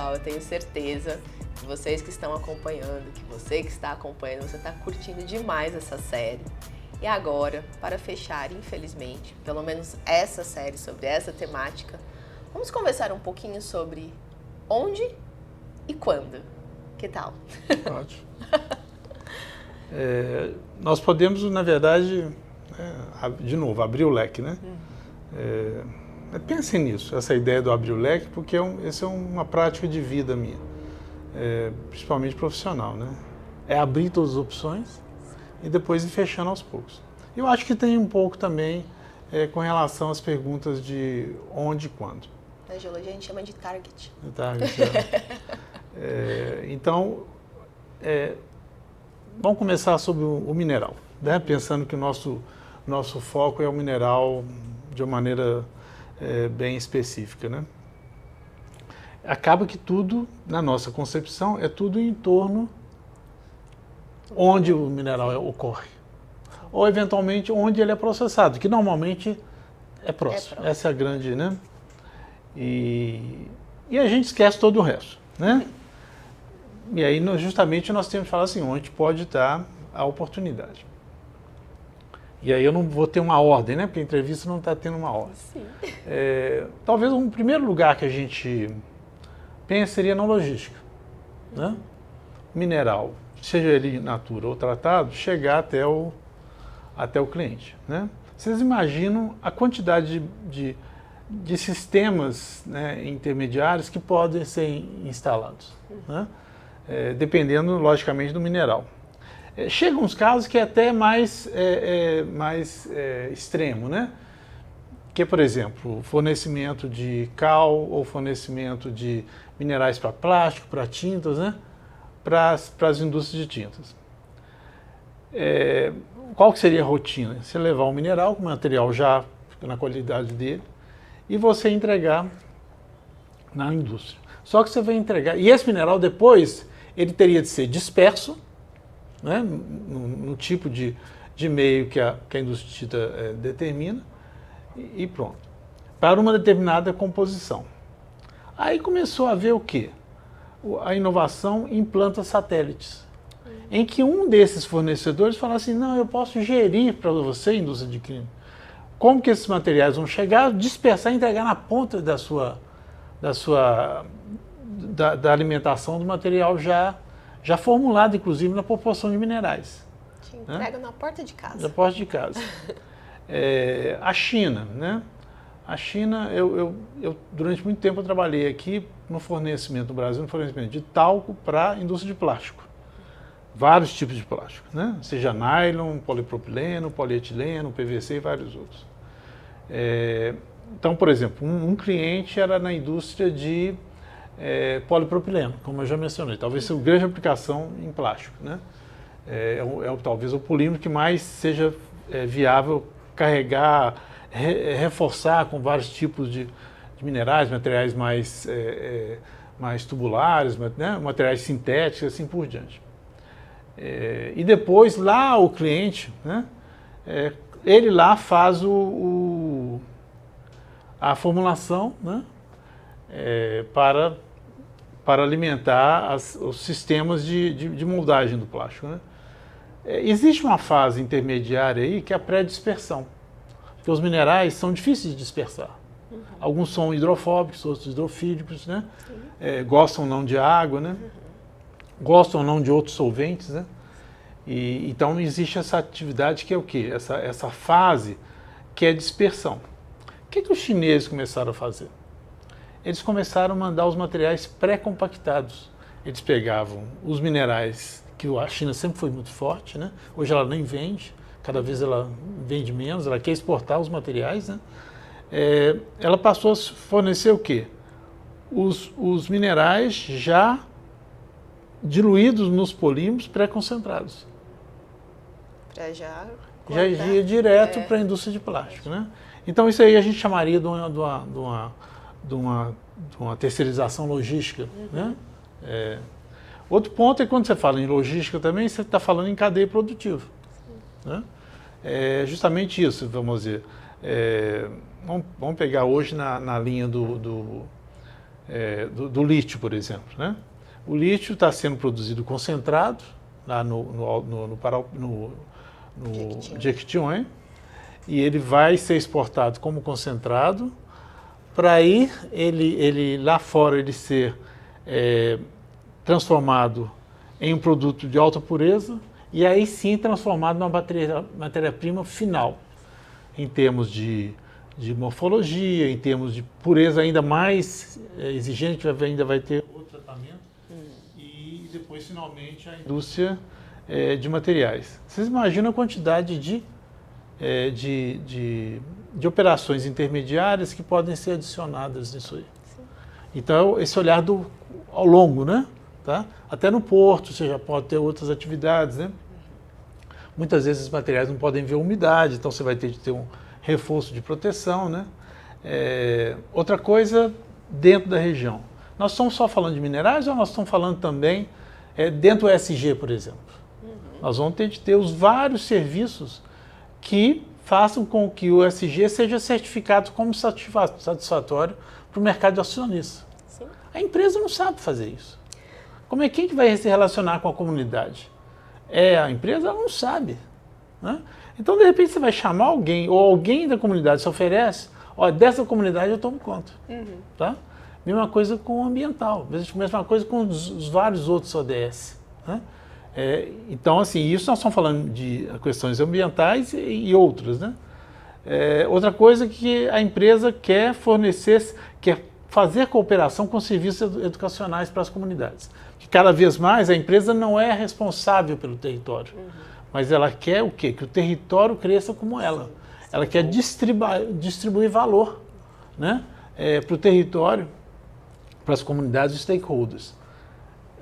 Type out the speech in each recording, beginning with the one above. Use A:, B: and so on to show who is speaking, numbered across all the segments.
A: pessoal, eu tenho certeza que vocês que estão acompanhando, que você que está acompanhando, você está curtindo demais essa série. E agora, para fechar, infelizmente, pelo menos essa série sobre essa temática, vamos conversar um pouquinho sobre onde e quando. Que tal?
B: Ótimo. Nós podemos, na verdade, de novo, abrir o leque, né? Pensem nisso, essa ideia do abrir o leque, porque essa é uma prática de vida minha, principalmente profissional, né? É abrir todas as opções e depois ir fechando aos poucos. Eu acho que tem um pouco também com relação às perguntas de onde e quando.
A: Na geologia a gente chama de target.
B: Então, vamos começar sobre o mineral, né? Pensando que o nosso foco é o mineral de uma maneira bem específica, né? Acaba que tudo, na nossa concepção, é tudo em torno onde o mineral ocorre. Ou, eventualmente, onde ele é processado, que normalmente é próximo. Essa é a grande, né? E a gente esquece todo o resto, né? E aí, justamente, nós temos que falar assim, onde pode estar a oportunidade. E aí eu não vou ter uma ordem, né? Porque a entrevista não está tendo uma ordem.
A: Sim.
B: Talvez um primeiro lugar que a gente pensa seria na logística, né? Mineral, seja ele in natura ou tratado, chegar até o cliente, né? Vocês imaginam a quantidade de sistemas, né, intermediários que podem ser instalados, né? Dependendo, logicamente, do mineral. Chegam uns casos que é até mais extremo, né? Que é, por exemplo, fornecimento de cal ou fornecimento de minerais para plástico, para tintas, né? Para as indústrias de tintas. Qual que seria a rotina? Você levar um mineral com material já na qualidade dele e você entregar na indústria. Só que você vai entregar... E esse mineral depois, ele teria de ser disperso, né, no tipo de meio que a indústria de tinta determina, e pronto, para uma determinada composição. Aí começou a haver o quê? A inovação em plantas satélites, em que um desses fornecedores fala assim, não, eu posso gerir para você, indústria de química, como que esses materiais vão chegar, dispersar e entregar na ponta da alimentação do material já formulado, inclusive, na proporção de minerais.
A: Te entrega, né? Na porta de casa.
B: Na porta de casa. A China, né? A China, eu durante muito tempo eu trabalhei aqui no fornecimento do Brasil, no fornecimento de talco para a indústria de plástico. Vários tipos de plástico, né? Seja nylon, polipropileno, polietileno, PVC e vários outros. Então, por exemplo, um cliente era na indústria de polipropileno, como eu já mencionei. Talvez seja uma grande aplicação em plástico, né? Talvez o polímero que mais seja viável carregar, reforçar com vários tipos de minerais, materiais mais tubulares, né? Materiais sintéticos, assim por diante. E depois lá o cliente, né? Ele lá faz a formulação, né? Para alimentar os sistemas de moldagem do plástico, né? Existe uma fase intermediária aí que é a pré-dispersão, porque os minerais são difíceis de dispersar. Alguns são hidrofóbicos, outros hidrofílicos, né? Gostam ou não de água, né? Gostam ou não de outros solventes, né? Então existe essa atividade que é o quê? Essa fase que é dispersão. O que os chineses começaram a fazer? Eles começaram a mandar os materiais pré-compactados. Eles pegavam os minerais, que a China sempre foi muito forte, né? Hoje ela nem vende, cada vez ela vende menos, ela quer exportar os materiais, né? Ela passou a fornecer o quê? Os minerais já diluídos nos polímeros pré-concentrados. Já ia direto para a indústria de plástico, né? Então isso aí a gente chamaria de uma terceirização logística, né? Outro ponto é quando você fala em logística também, você está falando em cadeia produtiva, né? Justamente isso, vamos dizer. Vamos pegar hoje na linha do lítio, por exemplo, né? O lítio está sendo produzido concentrado lá no Jequitinhonha, e ele vai ser exportado como concentrado, para aí ele lá fora ele ser transformado em um produto de alta pureza, e aí sim transformado numa matéria-prima final, em termos de morfologia, em termos de pureza ainda mais exigente, ainda vai ter outro tratamento, e depois finalmente a indústria de materiais. Vocês imaginam a quantidade de operações intermediárias que podem ser adicionadas nisso aí. Sim. Então, esse olhar ao longo, né? Tá? Até no porto você já pode ter outras atividades, né? Muitas vezes os materiais não podem ver umidade, então você vai ter de ter um reforço de proteção, né? Outra coisa, dentro da região. Nós estamos só falando de minerais ou nós estamos falando também dentro do ESG, por exemplo? Nós vamos ter de ter os vários serviços que façam com que o ESG seja certificado como satisfatório para o mercado acionista. Sim. A empresa não sabe fazer isso. Quem que vai se relacionar com a comunidade? A empresa não sabe. Né? Então, de repente, você vai chamar alguém, ou alguém da comunidade se oferece, dessa comunidade eu tomo conta. Tá? Mesma coisa com o ambiental, mesma coisa com os vários outros ODS. Né? Então, assim, isso nós estamos falando de questões ambientais e outras, né? Outra coisa que a empresa quer fornecer, quer fazer cooperação com serviços educacionais para as comunidades. Que cada vez mais a empresa não é responsável pelo território, mas ela quer o quê? Que o território cresça como ela. Ela quer distribuir valor, né? Para o território, para as comunidades e stakeholders.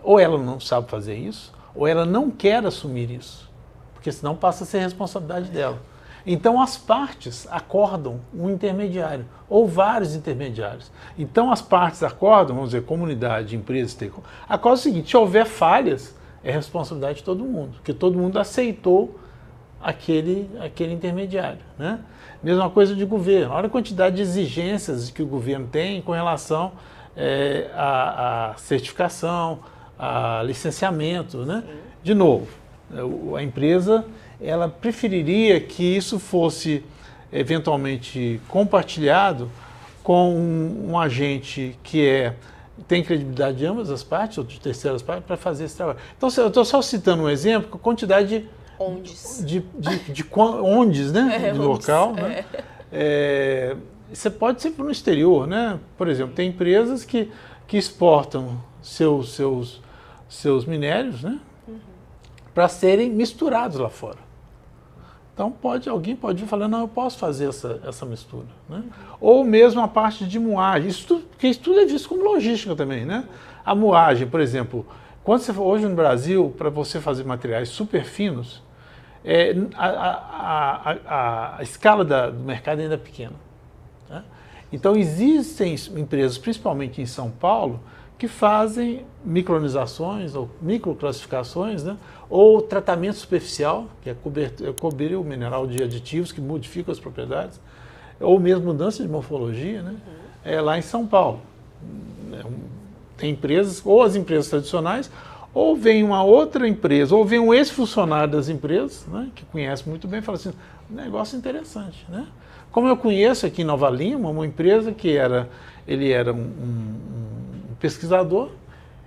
B: Ou ela não sabe fazer isso, ou ela não quer assumir isso, porque senão passa a ser responsabilidade dela. Então as partes acordam um intermediário, ou vários intermediários. Então as partes acordam, vamos dizer, comunidade, empresa, acordam o seguinte: se houver falhas, é responsabilidade de todo mundo, porque todo mundo aceitou aquele intermediário. Né? Mesma coisa de governo. Olha a quantidade de exigências que o governo tem com relação à certificação, a licenciamento, né? De novo, a empresa ela preferiria que isso fosse eventualmente compartilhado com um agente que tem credibilidade de ambas as partes, ou de terceiras partes, para fazer esse trabalho. Então, eu estou só citando um exemplo com a quantidade de ondes, né? De local. Né? Você pode ser no exterior, né? Por exemplo, tem empresas que exportam seus minérios, né? Para serem misturados lá fora. Então alguém pode vir falando, não, eu posso fazer essa mistura. Né? Ou mesmo a parte de moagem, porque isso tudo é visto como logística também. Né? A moagem, por exemplo, quando você for hoje no Brasil, para você fazer materiais super finos, a escala do mercado ainda é pequena. Né? Então existem empresas, principalmente em São Paulo, que fazem micronizações ou microclassificações, né? Ou tratamento superficial, que é cobrir o mineral de aditivos que modificam as propriedades, ou mesmo mudança de morfologia, né? Lá em São Paulo. Tem empresas, ou as empresas tradicionais, ou vem uma outra empresa, ou vem um ex-funcionário das empresas, né? Que conhece muito bem e fala assim, negócio interessante. Né? Como eu conheço aqui em Nova Lima, uma empresa que ele era um pesquisador,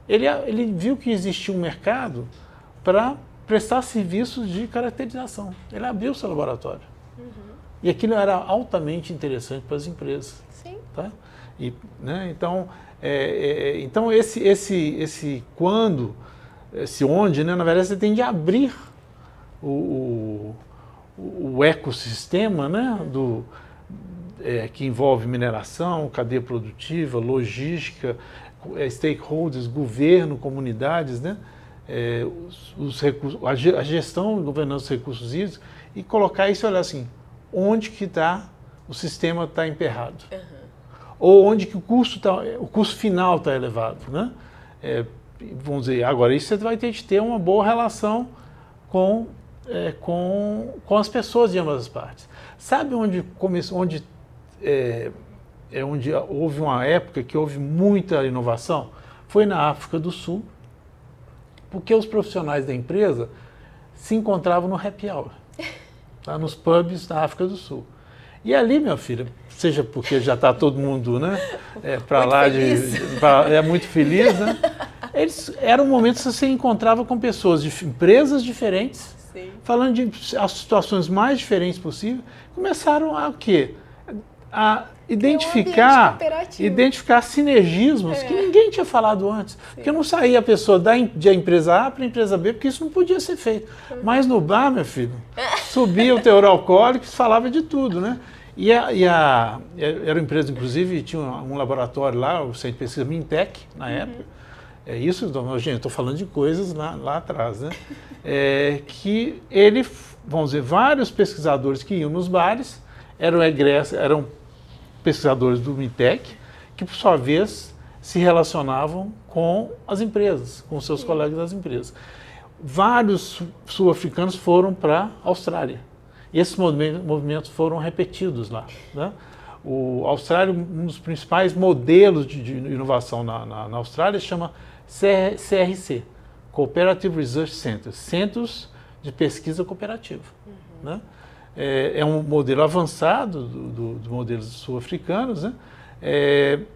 B: ele viu que existia um mercado para prestar serviços de caracterização. Ele abriu seu laboratório. E aquilo era altamente interessante para as empresas. Sim. Tá? Né? Então, esse onde, né, na verdade, você tem de abrir o ecossistema, né, que envolve mineração, cadeia produtiva, logística, stakeholders, governo, comunidades, né? Os recursos, a gestão e governança dos recursos hídricos, e colocar isso e olhar assim, onde que o sistema está emperrado, ou onde que o custo final está elevado, né? Vamos dizer, agora isso você vai ter de ter uma boa relação com as pessoas de ambas as partes. Sabe onde é onde houve uma época que houve muita inovação, foi na África do Sul, porque os profissionais da empresa se encontravam no happy hour, tá, nos pubs da África do Sul. E ali, minha filha, seja porque já está todo mundo, né, para lá, é muito feliz, né? Era um momento que você encontrava com pessoas de empresas diferentes, sim, falando de as situações mais diferentes possíveis, começaram a o quê? A identificar sinergismos que ninguém tinha falado antes. Sim. Porque não saía a pessoa da empresa A para a empresa B, porque isso não podia ser feito. Mas no bar, meu filho, subia o teor alcoólico e falava de tudo, né? Era uma empresa, inclusive, tinha um laboratório lá, o Centro de Pesquisa Mintec, na época. É isso, gente, estou falando de coisas lá atrás, né? Que vamos dizer, vários pesquisadores que iam nos bares eram pesquisadores do Mintec, que por sua vez se relacionavam com as empresas, com seus colegas das empresas. Vários sul-africanos foram para a Austrália. E esses movimentos foram repetidos lá, né? A Austrália, um dos principais modelos de inovação na Austrália, chama CRC, Cooperative Research Centers, Centros de Pesquisa Cooperativa. Né? É um modelo avançado dos modelos sul-africanos, né?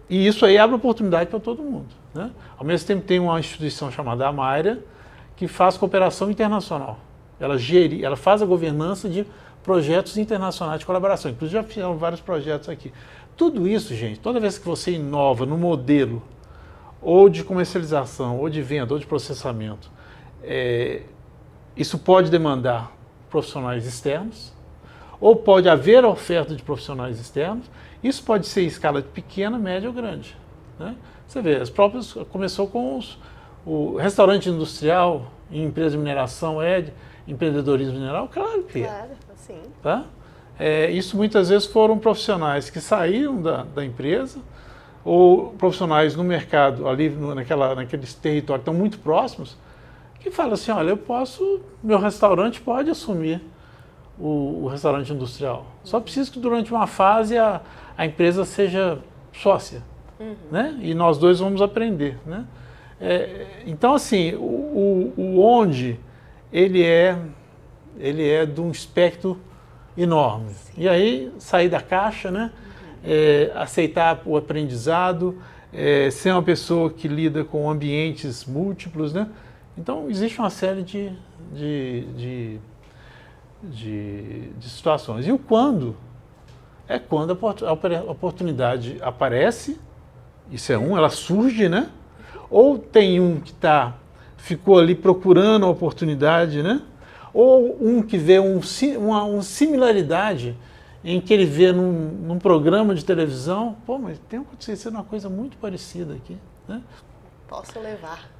B: E isso aí abre oportunidade para todo mundo. Né? Ao mesmo tempo tem uma instituição chamada Amaira, que faz cooperação internacional. Ela faz a governança de projetos internacionais de colaboração. Inclusive já fizeram vários projetos aqui. Tudo isso, gente, toda vez que você inova no modelo ou de comercialização, ou de venda, ou de processamento, isso pode demandar profissionais externos, ou pode haver oferta de profissionais externos. Isso pode ser em escala pequena, média ou grande. Né? Você vê, começou com o restaurante industrial, em empresa de mineração, empreendedorismo mineral, claro que é.
A: Claro, sim.
B: Tá? Isso muitas vezes foram profissionais que saíram da empresa, ou profissionais no mercado, ali naqueles territórios que estão muito próximos, que falam assim, olha, meu restaurante pode assumir o restaurante industrial. Só preciso que durante uma fase a empresa seja sócia, né? E nós dois vamos aprender, né? Então, assim, o onde ele é de um espectro enorme. Sim. E aí, sair da caixa, né? Aceitar o aprendizado, ser uma pessoa que lida com ambientes múltiplos, né? Então, existe uma série de situações. E o quando? É quando a oportunidade aparece, isso é ela surge, né? Ou tem um que ficou ali procurando a oportunidade, né? Ou um que vê uma similaridade em que ele vê num programa de televisão, mas tem acontecido uma coisa muito parecida aqui, né?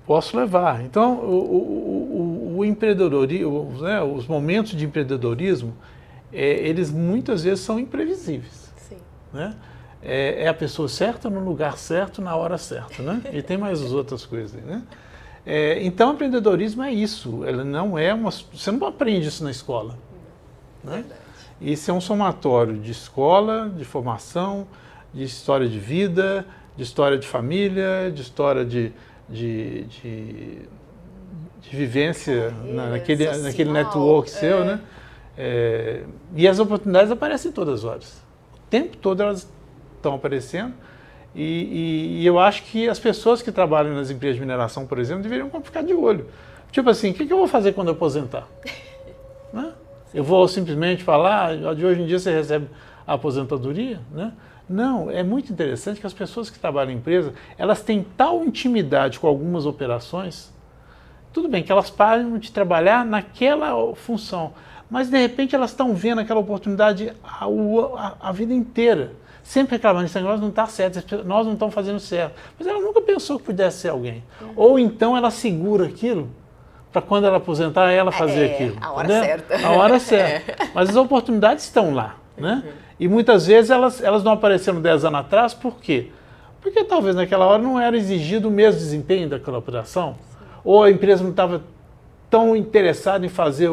B: Posso levar. Então, o empreendedorismo, né, os momentos de empreendedorismo, eles muitas vezes são imprevisíveis.
A: Sim.
B: Né? É a pessoa certa no lugar certo, na hora certa, né? E tem mais as outras coisas, né? Então, empreendedorismo é isso. Ela não é você não aprende isso na escola. Não. Né? Isso é um somatório de escola, de formação, de história de vida, de história de família, de história de vivência naquele network seu, né? E as oportunidades aparecem todas as horas. O tempo todo elas estão aparecendo. E eu acho que as pessoas que trabalham nas empresas de mineração, por exemplo, deveriam ficar de olho. Tipo assim, o que eu vou fazer quando eu aposentar? Né? Eu vou simplesmente falar, de hoje em dia você recebe a aposentadoria? Né? Não, é muito interessante que as pessoas que trabalham em empresa, elas têm tal intimidade com algumas operações, tudo bem que elas param de trabalhar naquela função, mas de repente elas estão vendo aquela oportunidade a vida inteira. Sempre reclamando, esse negócio não está certo, nós não estamos fazendo certo. Mas ela nunca pensou que pudesse ser alguém. Ou então ela segura aquilo para quando ela aposentar, ela fazer aquilo.
A: A hora certa.
B: A hora certa. Mas as oportunidades estão lá. Né? E muitas vezes elas não apareceram 10 anos atrás, por quê? Porque talvez naquela hora não era exigido o mesmo desempenho daquela operação. Ou a empresa não estava tão interessada em fazer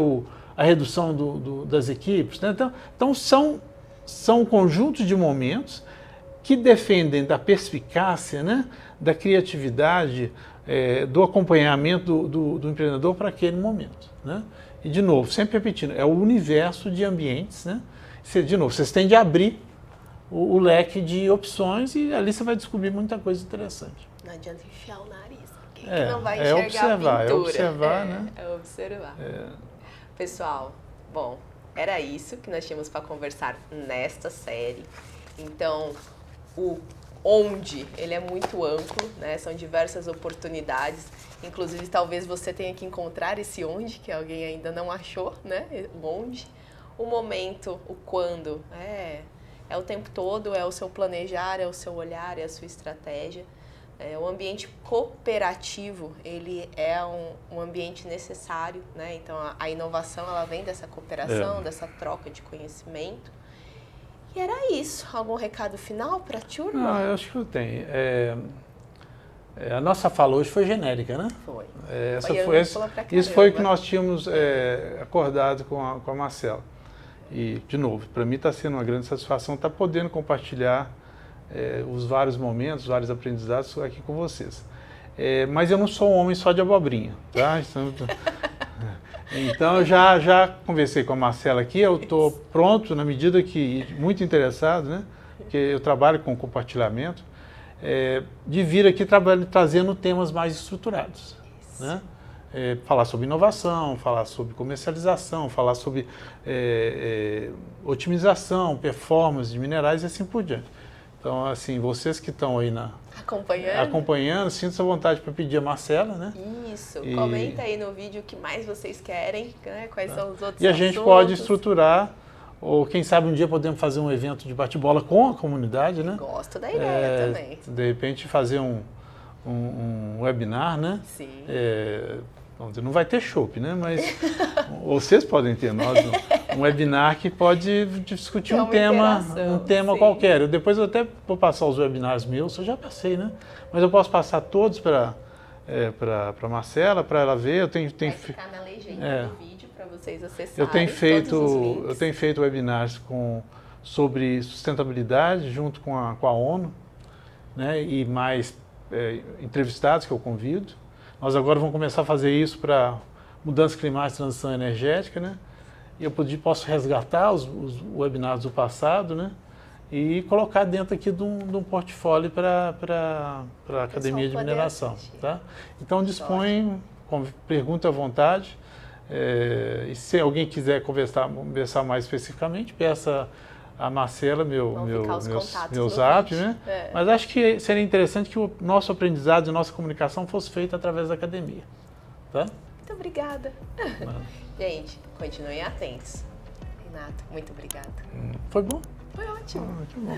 B: a redução das equipes. Né? Então são conjuntos de momentos que defendem da perspicácia, né, da criatividade, do acompanhamento do empreendedor para aquele momento, né? E, de novo, sempre repetindo, é o universo de ambientes, né? De novo, vocês têm de abrir o leque de opções e ali você vai descobrir muita coisa interessante.
A: Não adianta enfiar o nariz, porque não vai enxergar
B: observar,
A: a pintura.
B: É observar, né?
A: É observar. Pessoal, bom, era isso que nós tínhamos para conversar nesta série. Então, o onde, ele é muito amplo, né? São diversas oportunidades. Inclusive, talvez você tenha que encontrar esse onde, que alguém ainda não achou, né? O onde. O momento, o quando, é o tempo todo, é o seu planejar, é o seu olhar, é a sua estratégia. O ambiente cooperativo, ele é um ambiente necessário, né? Então, a inovação, ela vem dessa cooperação, dessa troca de conhecimento. E era isso. Algum recado final para a turma?
B: Não, eu acho que eu tenho. A nossa fala hoje foi genérica, né?
A: Foi.
B: Isso foi o que nós tínhamos acordado com a Marcela. E, de novo, para mim está sendo uma grande satisfação estar podendo compartilhar os vários momentos, os vários aprendizados aqui com vocês. Mas eu não sou um homem só de abobrinha, tá? Então, eu já conversei com a Marcela aqui, eu estou pronto, na medida que, muito interessado, né? Porque eu trabalho com compartilhamento, de vir aqui trazendo temas mais estruturados, né? Falar sobre inovação, falar sobre comercialização, falar sobre otimização, performance de minerais e assim por diante. Então, assim, vocês que estão aí acompanhando, sintam-se à vontade para pedir a Marcela, né?
A: Isso, comenta aí no vídeo o que mais vocês querem, né? Quais são os outros
B: E a gente
A: assuntos.
B: pode estruturar, ou quem sabe um dia podemos fazer um evento de bate-bola com a comunidade, né?
A: Gosto da ideia também.
B: De repente fazer um webinar, né?
A: Sim.
B: Vamos dizer, não vai ter chopp, né? Mas vocês podem ter, um webinar que pode discutir um tema qualquer. Depois eu até vou passar os webinars meus, eu já passei, né? Mas eu posso passar todos para a Marcela, para ela ver.
A: Vai ficar na legenda do vídeo para vocês acessarem.
B: Eu tenho feito webinars sobre sustentabilidade junto com a ONU, né? E mais entrevistados que eu convido. Nós agora vamos começar a fazer isso para mudança climática e transição energética, né? E eu posso resgatar os webinars do passado, né? E colocar dentro aqui de um portfólio para a Academia de Mineração, tá? Então dispõe, pergunta à vontade. E se alguém quiser conversar mais especificamente, peça a Marcela, meu zap, né? Mas acho que seria interessante que o nosso aprendizado e a nossa comunicação fosse feita através da academia, tá?
A: Muito obrigada. Gente, continuem atentos. Renato, muito obrigada.
B: Foi bom?
A: Foi ótimo.
B: Que bom.